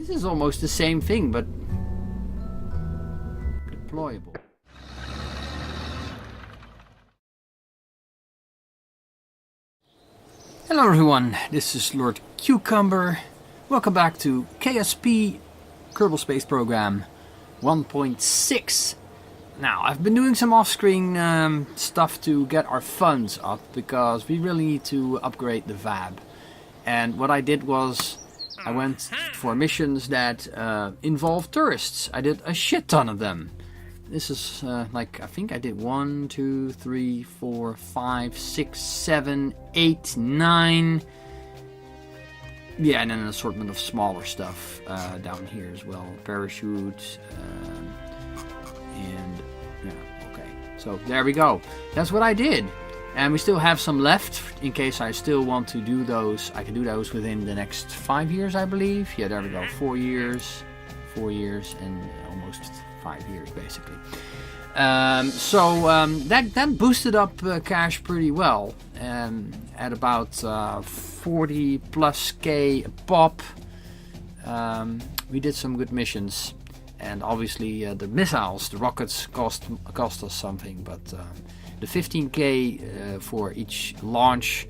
This is almost the same thing, but deployable. Hello everyone, this is Lord Cucumber. Welcome back to KSP Kerbal Space Program 1.6. Now, I've been doing some off-screen stuff to get our funds up because we really need to upgrade the VAB. And what I did was I went for missions that involve tourists. I did a shit ton of them. This is like, I think I did 1, 2, 3, 4, 5, 6, 7, 8, 9. Yeah, and then an assortment of smaller stuff down here as well. Parachute. And yeah, okay. So there we go. That's what I did. And we still have some left in case I still want to do those. I can do those within the next 5 years, I believe. Yeah, there we go. 4 years. 4 years and almost 5 years basically. That boosted up cash pretty well at about 40 plus K a pop. We did some good missions, and obviously the missiles, the rockets cost us something, but the 15K for each launch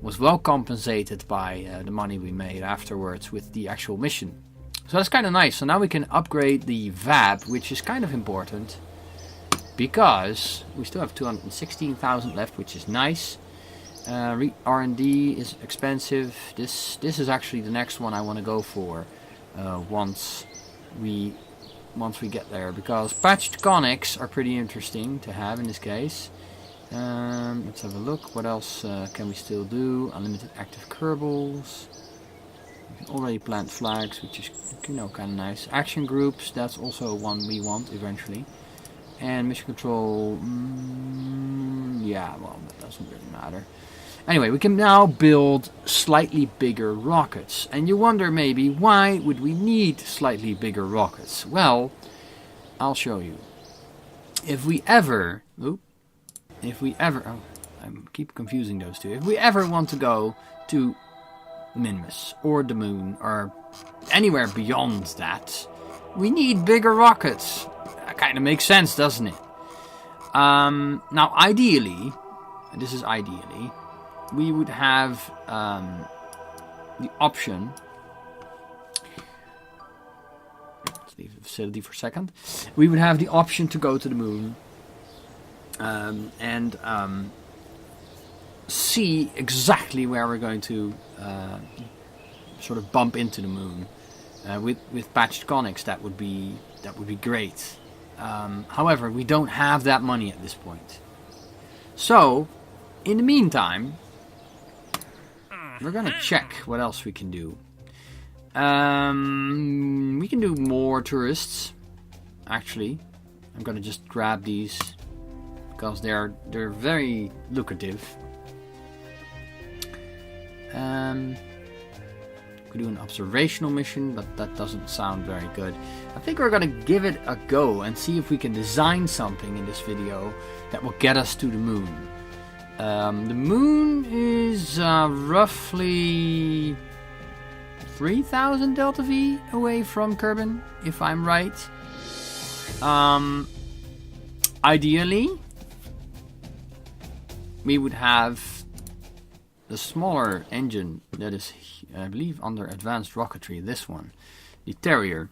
was well compensated by the money we made afterwards with the actual mission. So that's kind of nice. So now we can upgrade the VAB, which is kind of important because we still have 216,000 left, which is nice. R&D is expensive. This is actually the next one I want to go for once we get there, because patched conics are pretty interesting to have in this case. Let's have a look. What else can we still do? Unlimited active Kerbals. Already plant flags, which is, you know, kind of nice. Action groups, that's also one we want eventually. And mission control, yeah, well, that doesn't really matter. Anyway, we can now build slightly bigger rockets. And you wonder maybe, why would we need slightly bigger rockets? Well, I'll show you. If we ever, oh, I keep confusing those two. If we ever want to go to Minmus or the moon or anywhere beyond that, we need bigger rockets. That kind of makes sense, doesn't it? Now ideally, and this is ideally, we would have the option, let's leave the facility for a second, we would have the option to go to the moon and see exactly where we're going to sort of bump into the moon with patched conics. That would be great. However, we don't have that money at this point. So, in the meantime, we're gonna check what else we can do. We can do more tourists. Actually, I'm gonna just grab these because they're very lucrative. Could do an observational mission, but that doesn't sound very good. I think we're gonna give it a go and see if we can design something in this video that will get us to the moon. The moon is roughly 3,000 Delta V away from Kerbin, if I'm right. Ideally, we would have the smaller engine that is, I believe, under advanced rocketry, this one, the Terrier.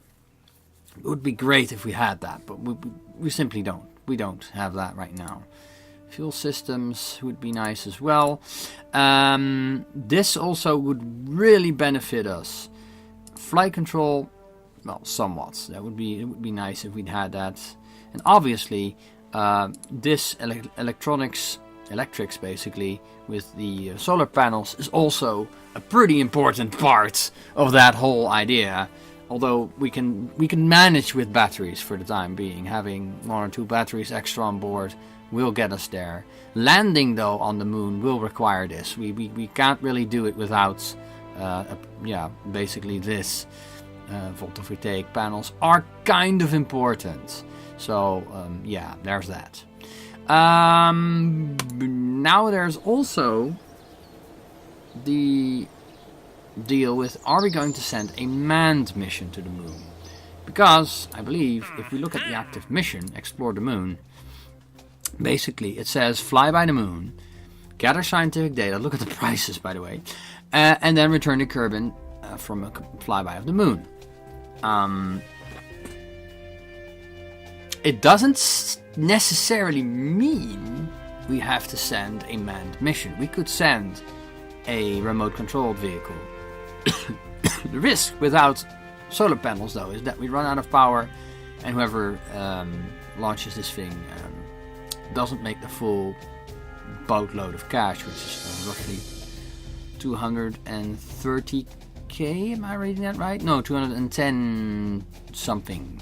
It would be great if we had that, but we simply don't. We don't have that right now. Fuel systems would be nice as well. This also would really benefit us. Flight control, well, somewhat. It would be nice if we'd had that. And obviously, this electrics basically with the solar panels is also a pretty important part of that whole idea. Although we can manage with batteries for the time being. Having 1 or 2 batteries extra on board will get us there. Landing though on the moon will require this. We can't really do it without basically this. Photovoltaic panels are kind of important. So yeah, there's that. Now there's also the deal with, are we going to send a manned mission to the moon? Because I believe if we look at the active mission, Explore the Moon, basically it says fly by the moon, gather scientific data, look at the prices by the way, and then return to Kerbin from a flyby of the moon. It doesn't necessarily mean we have to send a manned mission. We could send a remote controlled vehicle. The risk without solar panels though is that we run out of power, and whoever launches this thing doesn't make the full boatload of cash, which is roughly 230k. Am I reading that right? No, 210 something,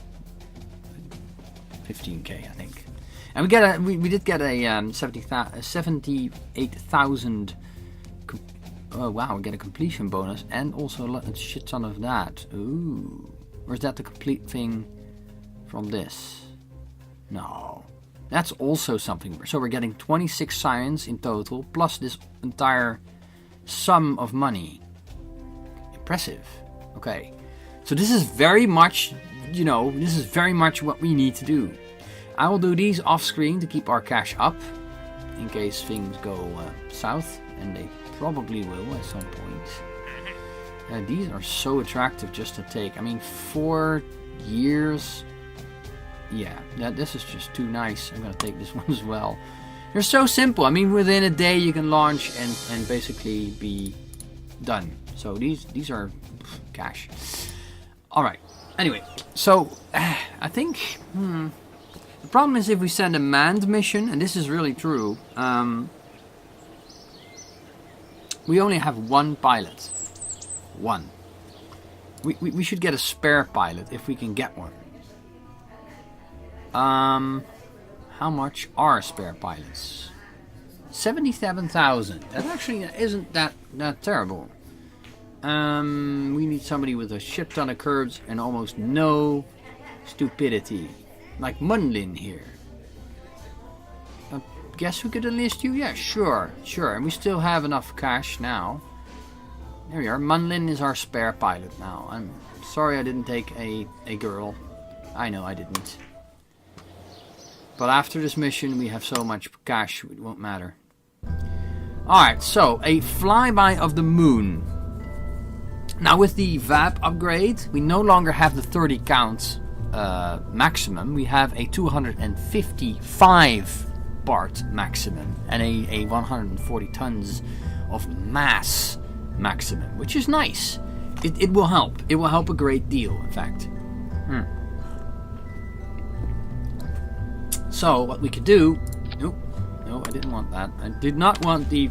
15k I think. And we did get a 78,000. Oh wow, we get a completion bonus and also a shit ton of that. Ooh, or is that the complete thing from this? No, that's also something. So we're getting 26 science in total plus this entire sum of money. Impressive. Okay, so this is very much, this is very much what we need to do. I will do these off screen to keep our cash up in case things go south, and they probably will at some point. These are so attractive just to take. I mean, 4 years. Yeah, this is just too nice. I'm gonna take this one as well. They're so simple. I mean, within a day you can launch and basically be done. So these are cash. All right. Anyway, so I think the problem is if we send a manned mission, and this is really true. We only have one pilot. One. We should get a spare pilot if we can get one. How much are spare pilots? 77,000. That actually isn't that terrible. We need somebody with a shit ton of curves and almost no stupidity. Like Munlin here. Guess we could enlist you? Yeah, sure. And we still have enough cash now. There we are. Munlin is our spare pilot now. I'm sorry I didn't take a girl. I know I didn't. But after this mission we have so much cash it won't matter. Alright, so a flyby of the moon. Now with the VAP upgrade we no longer have the 30 count maximum. We have a 255 part maximum and a 140 tons of mass maximum, which is nice. It will help. It will help a great deal, in fact. So what we could do... No, I didn't want that. I did not want the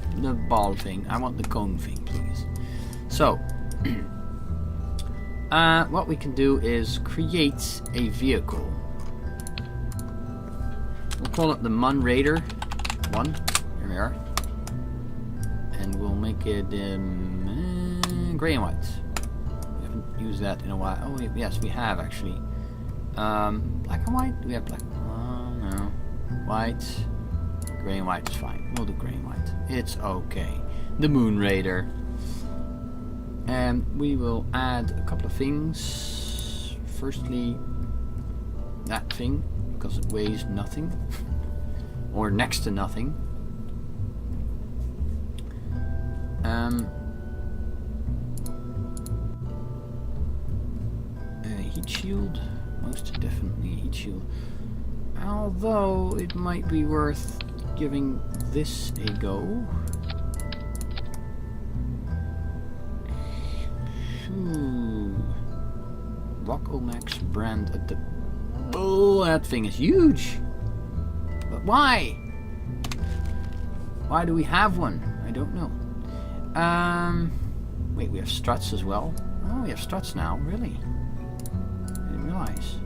ball thing. I want the cone thing, please. So... what we can do is create a vehicle. We'll call it the Mun Raider 1. Here we are. And we'll make it grey and white. We haven't used that in a while. Oh, yes, we have actually. Black and white? Do we have black? Oh, no. White. Grey and white is fine. We'll do grey and white. It's okay. The Moon Raider. And we will add a couple of things. Firstly, that thing, because it weighs nothing. Or next to nothing. A heat shield. Most definitely a heat shield. Although it might be worth giving this a go. Rockomax brand at the... Oh, that thing is huge! But why? Why do we have one? I don't know. Wait, we have struts as well? Oh, we have struts now, really? I didn't realize.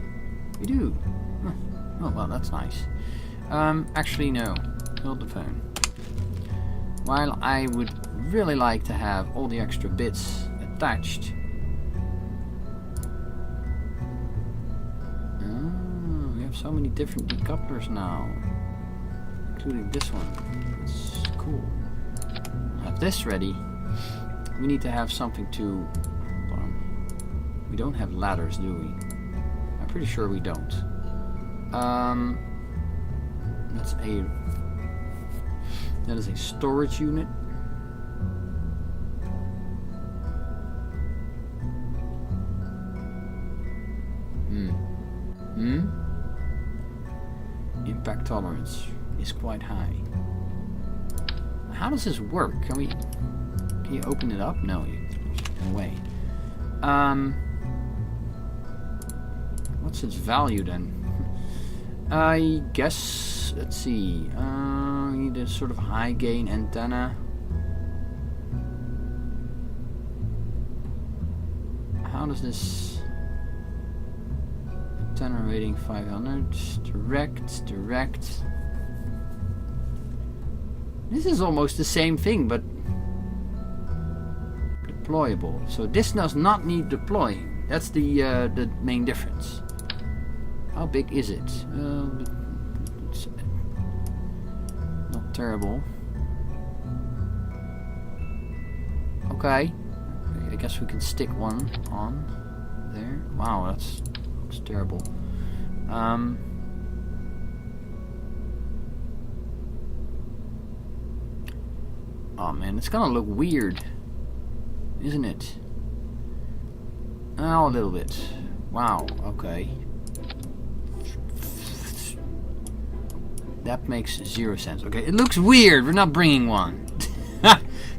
We do. Huh. Oh, well, that's nice. Actually, no. Hold the phone. While I would really like to have all the extra bits attached. Oh, we have so many different decouplers now. Including this one. It's cool. I'll have this ready. we need to have something to... We don't have ladders, do we? I'm pretty sure we don't. That is a storage unit. Impact tolerance is quite high. How does this work? Can you open it up? No, no way. What's its value then? I guess, let's see. We need a sort of high gain antenna. How does this... Antenna rating 500. Direct. This is almost the same thing, but deployable. So this does not need deploying. That's the main difference. How big is it? It's not terrible. Okay. I guess we can stick one on there. Wow, looks terrible. Oh man, it's gonna look weird, isn't it? Oh, a little bit. Wow, okay. That makes 0 sense. Okay, it looks weird. We're not bringing one.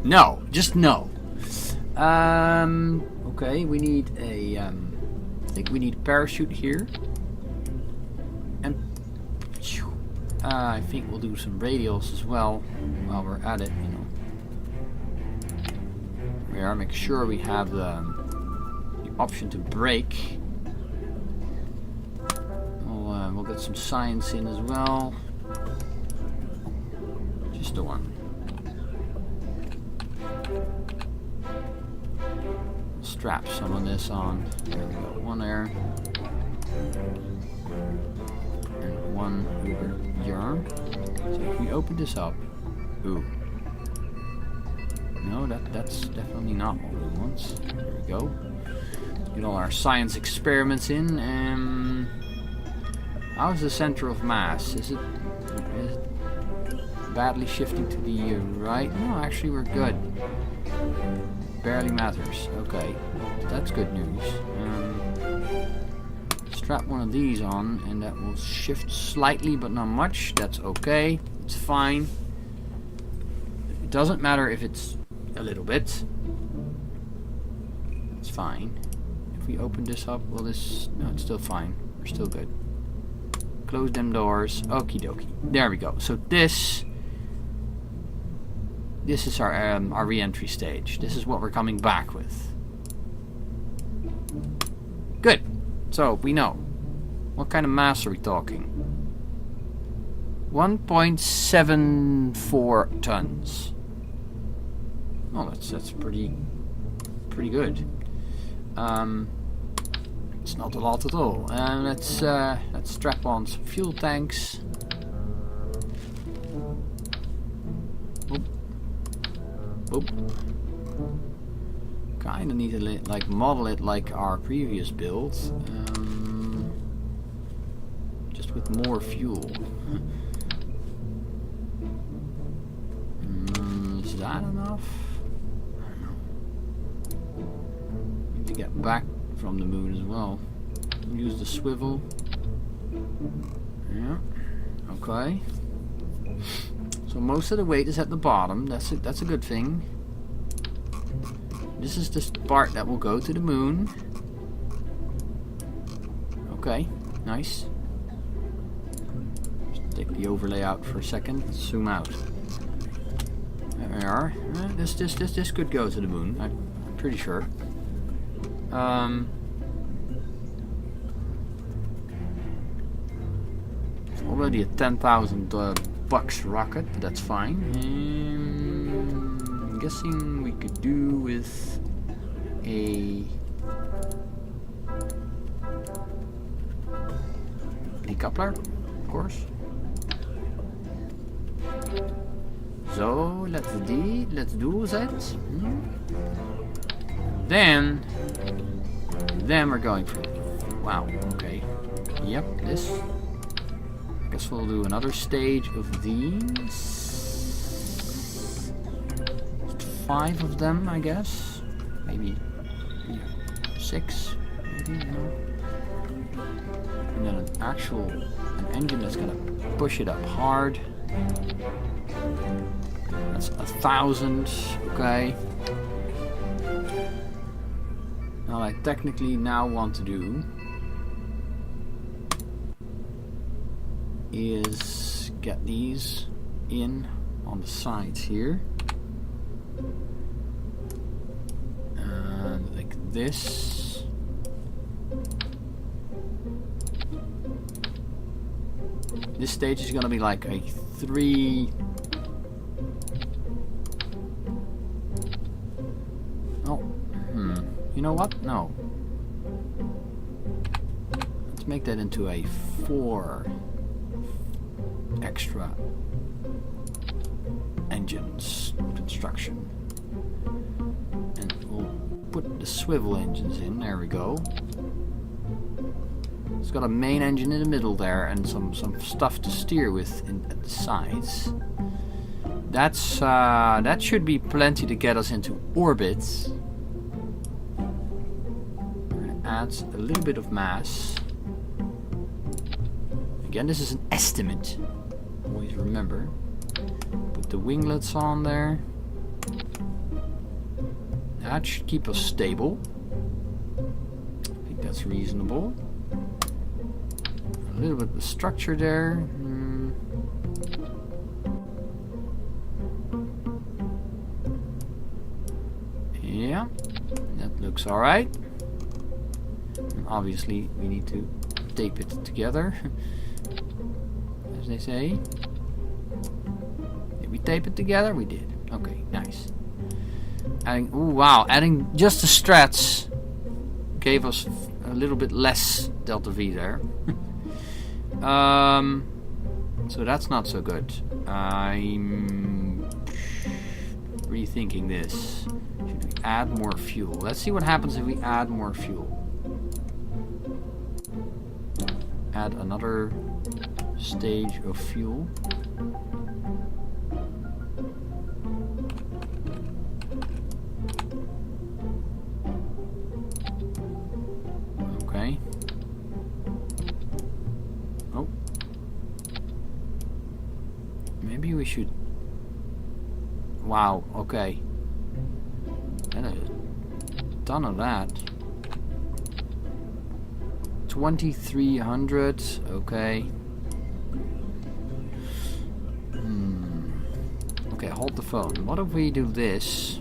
No, just no. Okay, we need a... I think we need a parachute here. And... I think we'll do some radials as well while we're at it, you know. We are make sure we have the option to brake. We'll get some science in as well. Just the one. Strap some of this on. There we go. One there. And one over here. So if we open this up. Ooh. No, that's definitely not what we want. There we go. Get all our science experiments in. How's the center of mass? Is it badly shifting to the right? No, actually we're good. Barely matters. Okay, that's good news. Strap one of these on and that will shift slightly but not much. That's okay. It's fine. It doesn't matter if it's a little bit. It's fine. If we open this up, will this... No, it's still fine. We're still good. Close them doors. Okie dokie. There we go. So this is our re-entry stage. This is what we're coming back with. Good. So we know. What kind of mass are we talking? 1.74 tons. Oh, that's pretty good. It's not a lot at all. Let's strap on some fuel tanks. Boop. Kinda need to like model it like our previous build, just with more fuel. Is that enough? I don't know. Need to get back from the moon as well. Use the swivel. Yeah. Okay. So most of the weight is at the bottom. That's a good thing. This is the part that will go to the moon. Okay, nice. Just take the overlay out for a second. Zoom out. There we are. This could go to the moon. I'm pretty sure. Already a 10,000 bucks rocket, but that's fine. I'm guessing we could do with a decoupler, of course. So, let's do that. Then we're going for it. Wow, okay. Yep, this. I guess we'll do another stage of these. 5 of them, I guess. Maybe 6. Maybe, no. And then an engine that's gonna push it up hard. That's 1,000, okay. Now I technically now want to do is get these in on the sides here. And like this. This stage is gonna be like a 3. Oh, you know what? No. Let's make that into a 4 extra engines construction. And we'll put the swivel engines in. There we go. It's got a main engine in the middle there and some stuff to steer with at the sides. That should be plenty to get us into orbit. We're gonna add a little bit of mass. Again, this is an estimate. Always remember. Put the winglets on there. That should keep us stable. I think that's reasonable. A little bit of structure there. Yeah, that looks alright. Obviously, we need to tape it together, as they say. Did we tape it together? We did. Okay, nice. Adding, ooh, wow, adding just the struts gave us a little bit less delta V there. So that's not so good. I'm rethinking this. Should we add more fuel? Let's see what happens if we add more fuel. Add another stage of fuel. Okay. Oh. Maybe we should... Wow, okay. And a ton of that. 2,300, okay. Okay, hold the phone. What if we do this?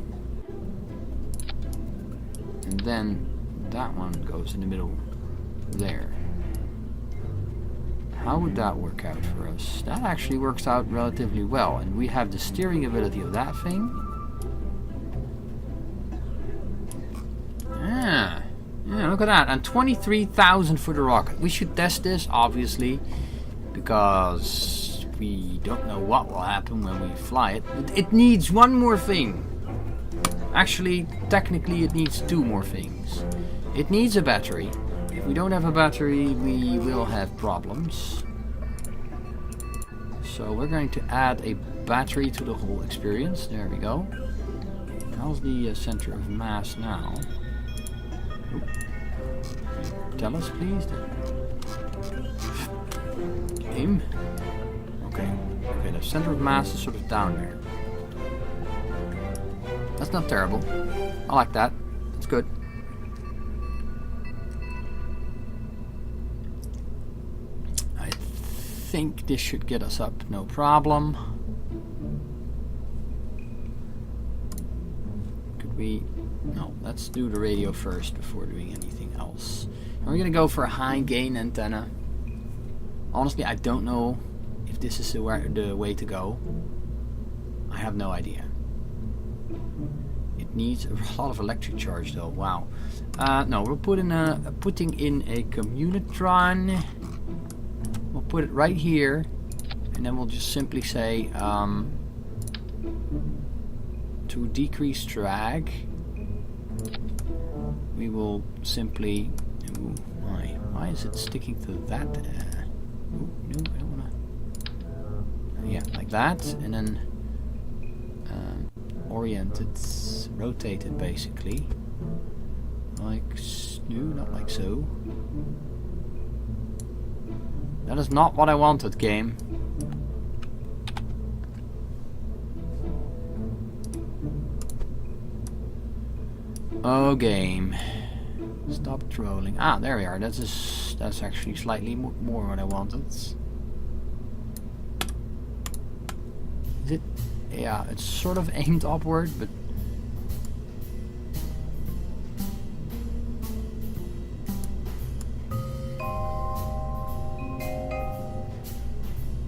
And then that one goes in the middle there. How would that work out for us? That actually works out relatively well, and we have the steering ability of that thing. Yeah, look at that. And 23,000 for the rocket. We should test this, obviously, because we don't know what will happen when we fly it. It needs one more thing. Actually, technically, it needs 2 more things. It needs a battery. If we don't have a battery, we will have problems. So we're going to add a battery to the whole experience. There we go. How's the center of mass now? Tell us, please. Game. Okay. Okay, the center of mass is sort of down there. That's not terrible. I like that. That's good. I think this should get us up, no problem. Could we... No, let's do the radio first before doing anything else. And we're gonna go for a high gain antenna. Honestly, I don't know if this is the way to go. I have no idea. It needs a lot of electric charge though. Wow. No, we're putting in a communitron. We'll put it right here, and then we'll just simply say to decrease drag, we will simply... Ooh, why is it sticking to that? Ooh, no, I don't wanna... yeah, like that, and then orient it, rotate it basically. Like, no, not like so. That is not what I wanted, game. Oh, game. Stop trolling. Ah, there we are. That's actually slightly more what I wanted. Is it? Yeah, it's sort of aimed upward, but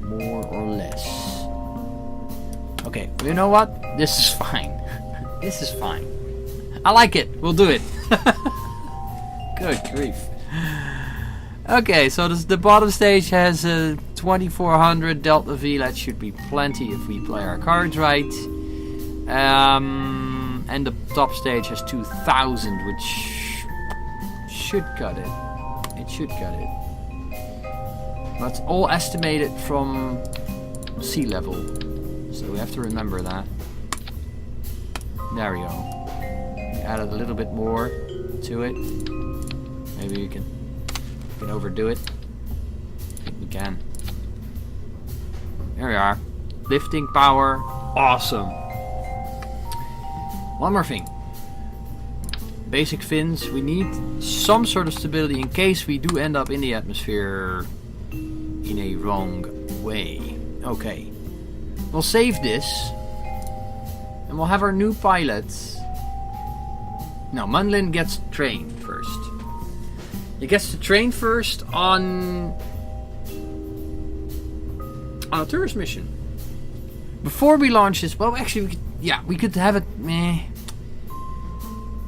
more or less. Okay, you know what? This is fine. This is fine. I like it. We'll do it. Good grief. Okay, so the bottom stage has 2400 delta V. That should be plenty if we play our cards right. And the top stage has 2000, which should cut it. It should cut it. That's all estimated from sea level, so we have to remember that. There we go. We added a little bit more to it. Maybe we can overdo it. I think we can. There we are. Lifting power. Awesome. One more thing. Basic fins. We need some sort of stability in case we do end up in the atmosphere in a wrong way. Okay. We'll save this. And we'll have our new pilot. Now, Munlin gets trained first. He gets to train first on a tourist mission. Before we launch this, well, actually, we could have it. Meh.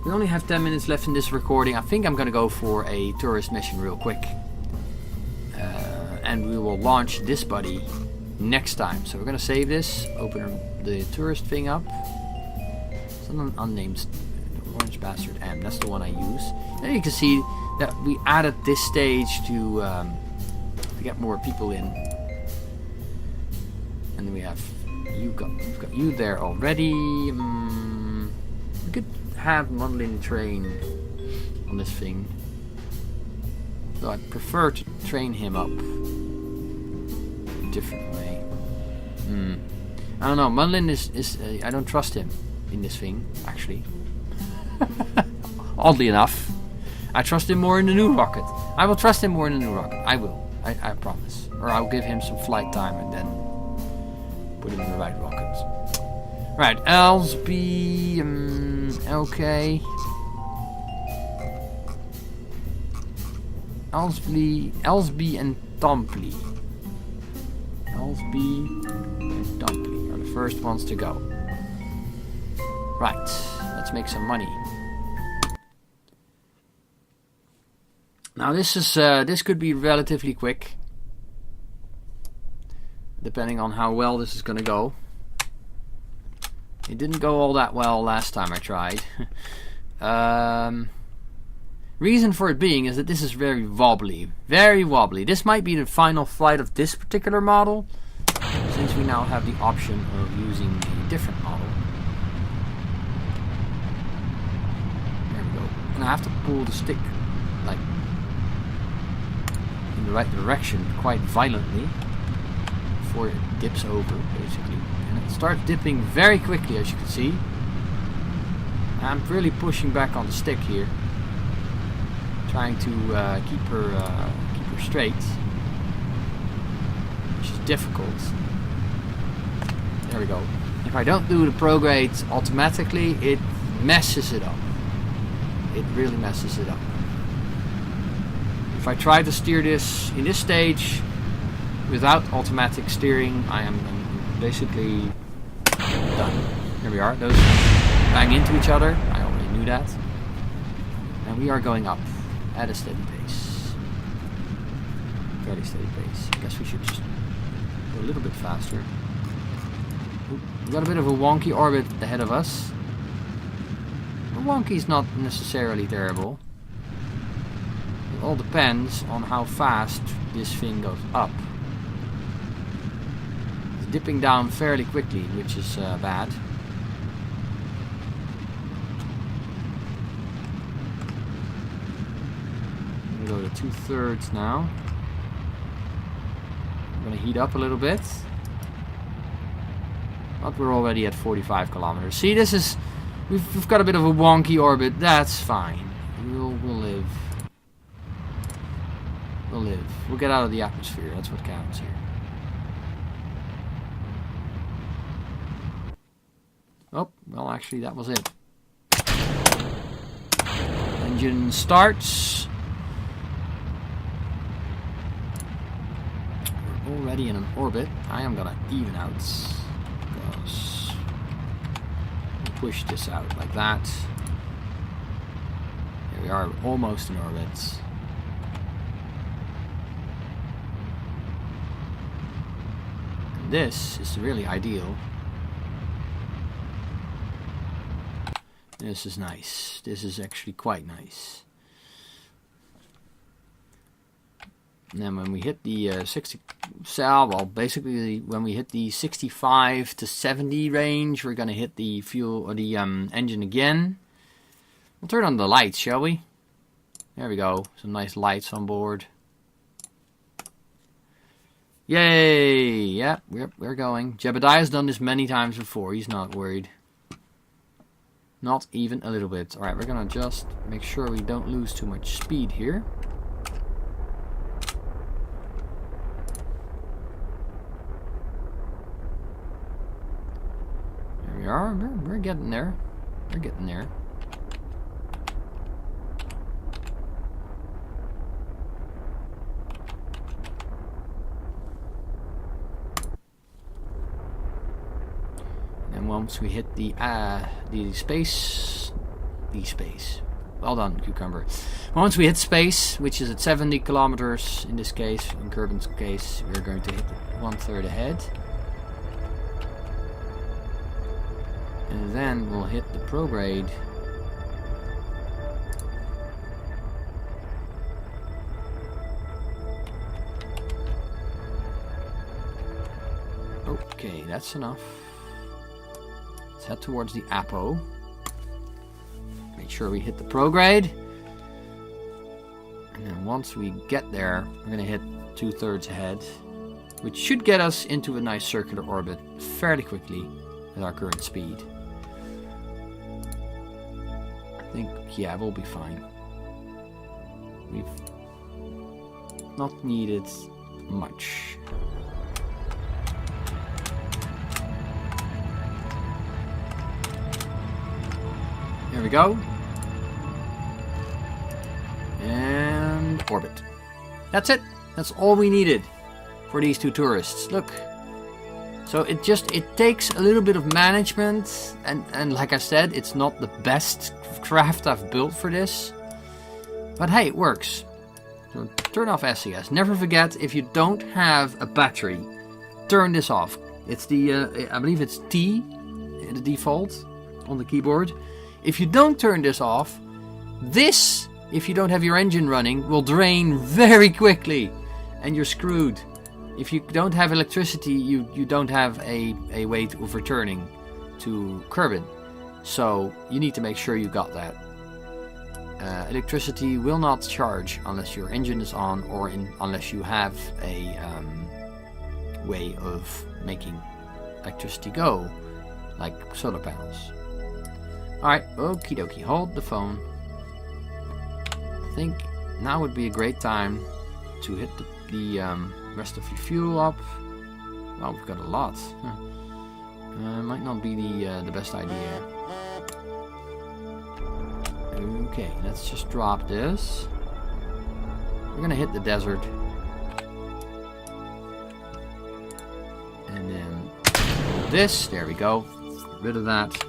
We only have 10 minutes left in this recording. I think I'm gonna go for a tourist mission real quick, and we will launch this buddy next time. So we're gonna save this. Open the tourist thing up. It's an unnamed orange bastard M. That's the one I use. And you can see that we added this stage to get more people in. And then we have we've got you there already. We could have Munlin train on this thing. Though I'd prefer to train him up a different way. I don't know. Munlin is I don't trust him in this thing, actually. Oddly enough. I trust him more in the new rocket. I will trust him more in the new rocket. I will. I promise. Or I'll give him some flight time and then put him in the right rocket. Right, Elsby. Okay. Elsby and Tompley. Elsby and Tompley are the first ones to go. Right, let's make some money. Now this could be relatively quick, depending on how well this is going to go. It didn't go all that well last time I tried. Reason for it being is that this is very wobbly. Very wobbly. This might be the final flight of this particular model, since we now have the option of using a different model. There we go. And I have to pull the stick like in the right direction quite violently before it dips over, basically. And it starts dipping very quickly, as you can see. I'm really pushing back on the stick here, trying to keep her straight, which is difficult. There we go. If I don't do the prograde automatically, it messes it up. It really messes it up. If I try to steer this in this stage without automatic steering, I am basically done. Here we are. Those bang into each other. I already knew that. And we are going up at a steady pace. Fairly steady pace. I guess we should just go a little bit faster. We've got a bit of a wonky orbit ahead of us. The wonky's not necessarily terrible. It all depends on how fast this thing goes up. It's dipping down fairly quickly, which is bad. I'm going to go to 2/3 now. I'm going to heat up a little bit. But we're already at 45 kilometers. See, this is... We've got a bit of a wonky orbit. That's fine. We'll live. We'll live. We'll get out of the atmosphere. That's what counts here. Oh, well, actually, that was it. Engine starts. We're already in an orbit. I am gonna even out. Push this out like that. Here we are, almost in orbit. And this is really ideal. This is nice. This is actually quite nice. And then when we hit the 60, well, basically when we hit the 65 to 70 range, we're gonna hit the fuel or the engine again. We'll turn on the lights, shall we? There we go. Some nice lights on board. Yay! Yeah, we're going. Jebediah's done this many times before. He's not worried. Not even a little bit. All right, we're gonna just make sure we don't lose too much speed here. We're getting there. We're getting there. And once we hit the space, well done, cucumber. Once we hit space, which is at 70 kilometers in this case, in Kerbin's case, we're going to hit 1/3 ahead. And then we'll hit the prograde. Okay, that's enough. Let's head towards the Apo. Make sure we hit the prograde. And then once we get there, we're going to hit 2/3 ahead, which should get us into a nice circular orbit fairly quickly at our current speed. I think, yeah, we'll be fine. We've not needed much. There we go. And orbit. That's it. That's all we needed for these two tourists. Look. So it takes a little bit of management, and like I said, it's not the best craft I've built for this, but hey, it works. So turn off SES. Never forget, if you don't have a battery, turn this off. It's the I believe it's T, the default on the keyboard. If you don't turn this off, this, if you don't have your engine running, will drain very quickly, and you're screwed. If you don't have electricity, you don't have a way of returning to Kerbin. So you need to make sure you got that. Electricity will not charge unless your engine is on, or unless you have a way of making electricity go, like solar panels. Alright, okie dokie, hold the phone. I think now would be a great time to hit the rest of your fuel up. Well, we've got a lot. Might not be the best idea. Okay, let's just drop this. We're gonna hit the desert. And then this, there we go. Get rid of that.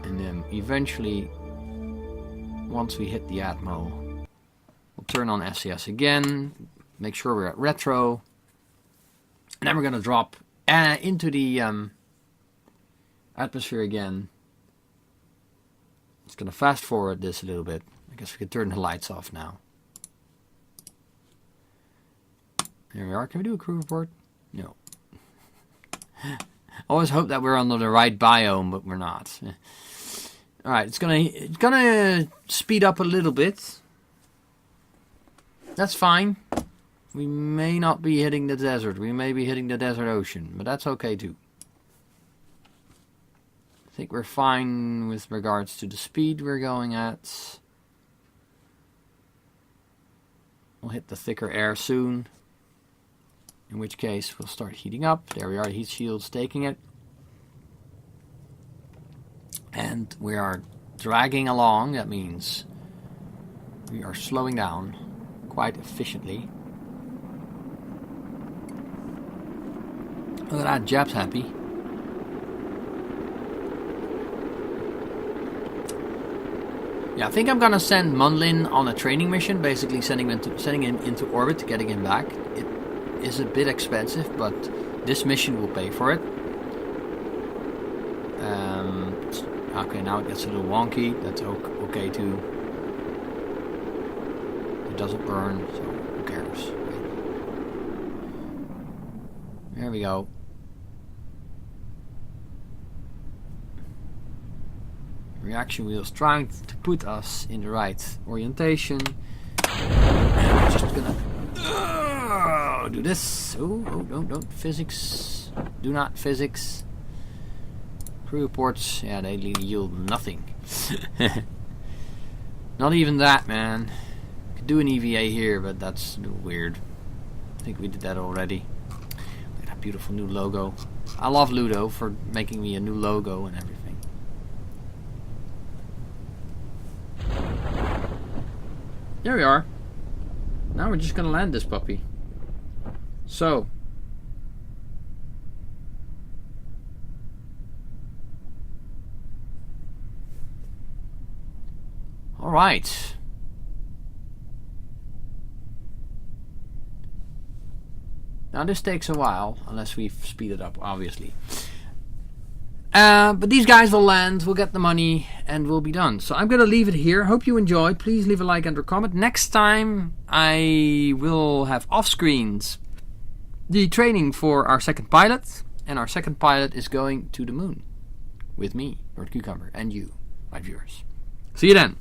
And then eventually, once we hit the Atmo, we'll turn on SES again. Make sure we're at retro. And then we're gonna drop into the atmosphere again. It's going to fast forward this a little bit. I guess we can turn the lights off now. Here we are. Can we do a crew report? No. Always hope that we're on the right biome, but we're not. Alright, it's gonna speed up a little bit. That's fine. We may not be hitting the desert. We may be hitting the desert ocean, but that's okay too. I think we're fine with regards to the speed we're going at. We'll hit the thicker air soon. In which case, we'll start heating up. There we are, heat shield's taking it. And we are dragging along. That means we are slowing down quite efficiently. Look at that, Jap's happy. Yeah, I think I'm gonna send Munlin on a training mission, basically sending him into orbit to getting him back. It is a bit expensive, but this mission will pay for it. Okay, now it gets a little wonky. That's okay too. It doesn't burn, so who cares? There we go. Reaction wheels trying to put us in the right orientation. And we're just gonna do this. Oh, don't physics. Do not physics. Crew reports, yeah, they yield nothing. Not even that, man. Could do an EVA here, but that's weird. I think we did that already. Look at that beautiful new logo. I love Ludo for making me a new logo and everything. There we are. Now we're just gonna land this puppy. So. Alright. Now this takes a while, unless we speed it up, obviously. But these guys will land, we'll get the money, and we'll be done. So I'm going to leave it here. Hope you enjoyed. Please leave a like and a comment. Next time I will have off-screens the training for our second pilot. And our second pilot is going to the moon. With me, Lord Cucumber, and you, my viewers. See you then.